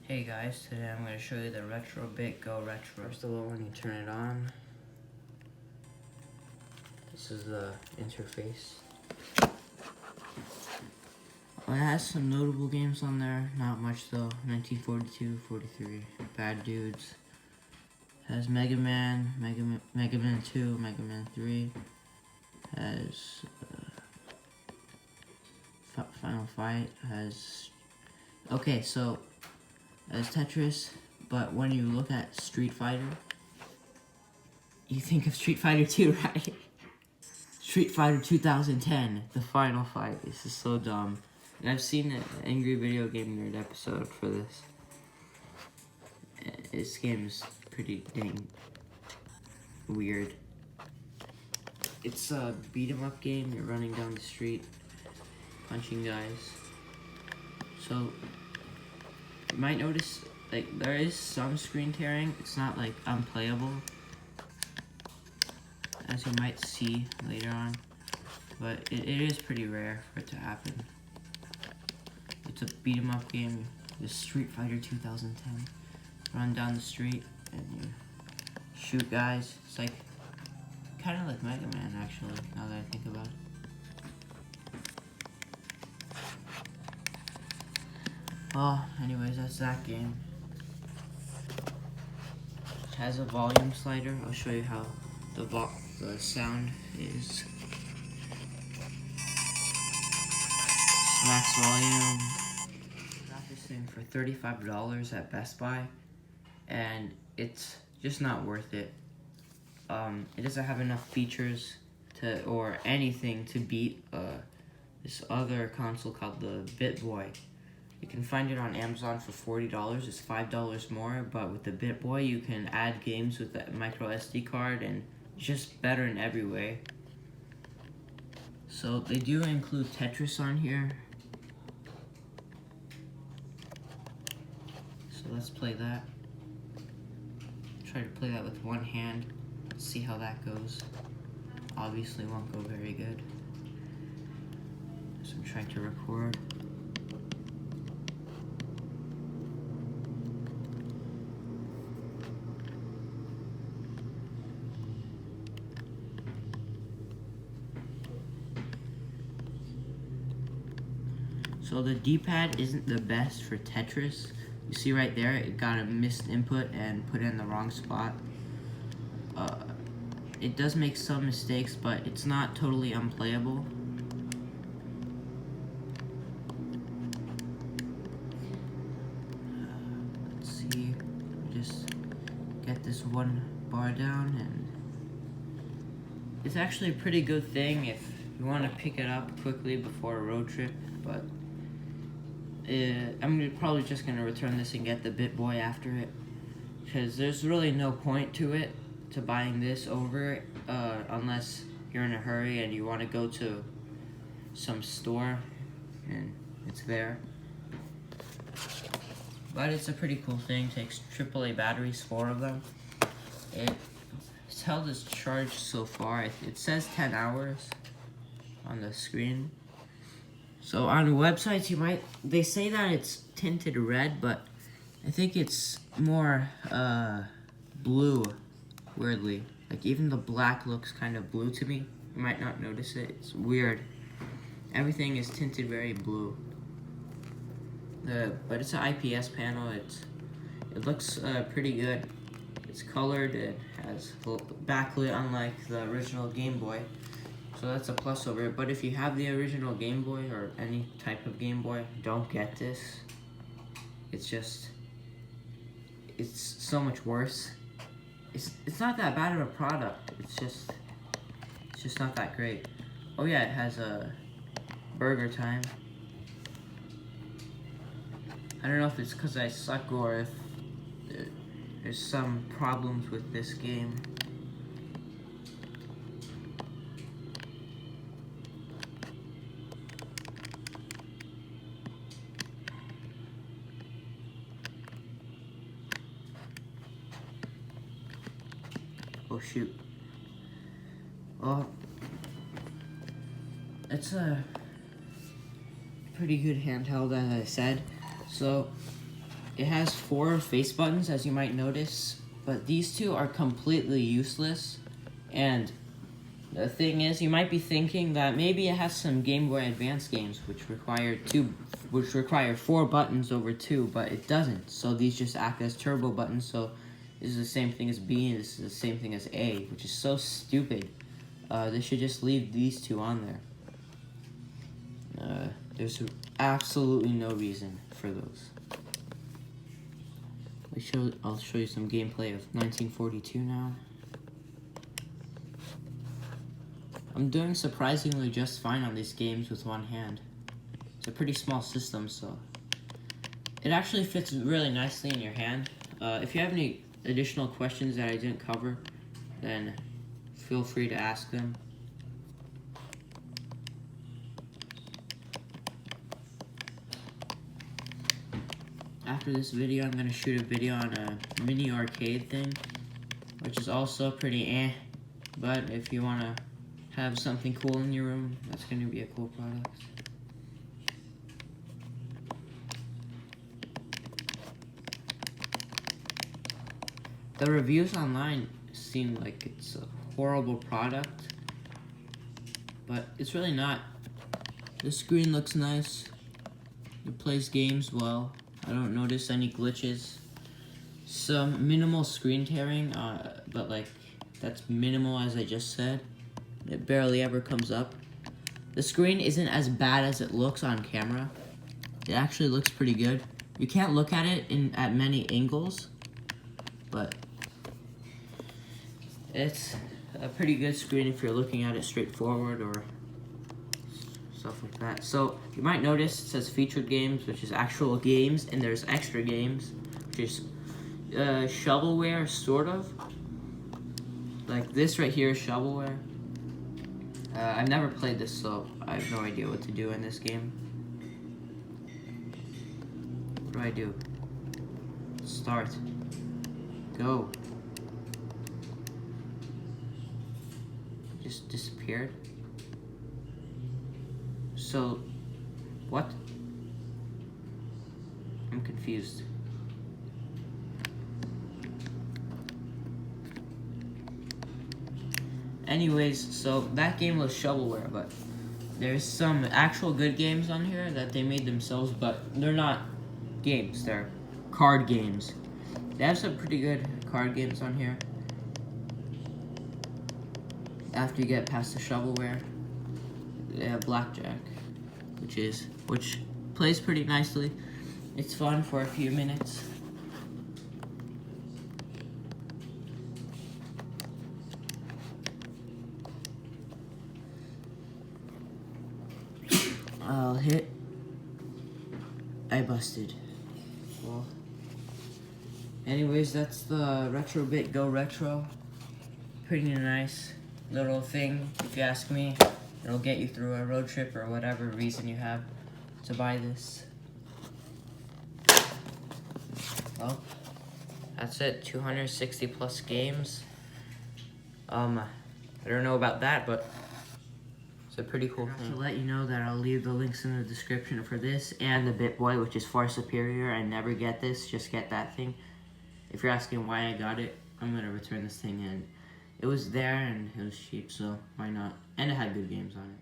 Hey guys, today I'm going to show you the Retrobit Go Retro. First of all, when you turn it on, this is the interface. Well, it has some notable games on there, not much though. 1942, 43, Bad Dudes. It has Mega Man, Mega Man 2, Mega Man 3. It has Final Fight. Has okay, so as Tetris, but when you look at Street Fighter, you think of Street Fighter 2, right? Street Fighter 2010, the final fight. This is so dumb. And I've seen an Angry Video Game Nerd episode for this. This game is pretty dang weird. It's a beat-em-up game. You're running down the street, punching guys. So you might notice, like, there is some screen tearing. It's not, like, unplayable, as you might see later on. But it is pretty rare for it to happen. It's a beat-em-up game. The Street Fighter 2010. Run down the street, and you shoot guys. It's like, kind of like Mega Man, actually, now that I think about it. Oh, anyways, that's that game. It has a volume slider. I'll show you how the sound is. Max volume. Got this thing for $35 at Best Buy, and it's just not worth it. It doesn't have enough features or anything to beat this other console called the BitBoy. You can find it on Amazon for $40. It's $5 more, but with the BitBoy, you can add games with a micro SD card, and it's just better in every way. So they do include Tetris on here. So let's play that. Try to play that with one hand. See how that goes. Obviously won't go very good. So I'm trying to record. So the D-pad isn't the best for Tetris. You see right there, it got a missed input and put it in the wrong spot. It does make some mistakes, but it's not totally unplayable. Let's see, just get this one bar down, and it's actually a pretty good thing if you want to pick it up quickly before a road trip, but I'm probably just going to return this and get the BitBoy after it, because there's really no point to buying this over it, unless you're in a hurry and you want to go to some store and it's there. But it's a pretty cool thing. Takes AAA batteries, 4 of them. It's held its charge so far. It says 10 hours on the screen. So on websites, they say that it's tinted red, but I think it's more blue, weirdly. Like, even the black looks kind of blue to me. You might not notice it. It's weird. Everything is tinted very blue. But it's an IPS panel. It looks pretty good. It's colored. It has backlit, unlike the original Game Boy. So that's a plus over it. But if you have the original Game Boy or any type of Game Boy, don't get this. It's so much worse. It's not that bad of a product. It's just not that great. Oh yeah, it has a burger time. I don't know if it's because I suck or if there's some problems with this game. Oh shoot. Well, it's a pretty good handheld, as I said. So it has 4 face buttons, as you might notice, but these 2 are completely useless. And the thing is, you might be thinking that maybe it has some Game Boy Advance games which require 4 buttons over 2, but it doesn't. So these just act as turbo buttons. So this is the same thing as B, and this is the same thing as A, which is so stupid. They should just leave these 2 on there. There's absolutely no reason for those. I'll show you some gameplay of 1942 now. I'm doing surprisingly just fine on these games with one hand. It's a pretty small system, so it actually fits really nicely in your hand. If you have any additional questions that I didn't cover, then feel free to ask them. After this video, I'm going to shoot a video on a mini arcade thing, which is also pretty but if you want to have something cool in your room, that's going to be a cool product. The reviews online seem like it's a horrible product, but it's really not. The screen looks nice. It plays games well. I don't notice any glitches. Some minimal screen tearing, but like that's minimal, as I just said. It barely ever comes up. The screen isn't as bad as it looks on camera. It actually looks pretty good. You can't look at it at many angles, but it's a pretty good screen if you're looking at it straight forward or stuff like that. So you might notice it says featured games, which is actual games, and there's extra games, which is shovelware, sort of. Like this right here is shovelware. I've never played this, so I have no idea what to do in this game. What do I do? Start. Go. Just disappeared. So, what? I'm confused. Anyways, so that game was shovelware, but there's some actual good games on here that they made themselves, but they're not games, they're card games. They have some pretty good card games on here. After you get past the shovelware, they have blackjack, which plays pretty nicely. It's fun for a few minutes. I'll hit. I busted. Well, anyways, that's the Retrobit Go Retro. Pretty nice little thing, if you ask me. It'll get you through a road trip or whatever reason you have to buy this. Well, that's it. 260 plus games. I don't know about that, but it's a pretty cool thing. To let you know that I'll leave the links in the description for this and the BitBoy, which is far superior. I never get this, just get that thing. If you're asking why I got it, I'm gonna return this thing in. It was there and it was cheap, so why not? And it had good games on it.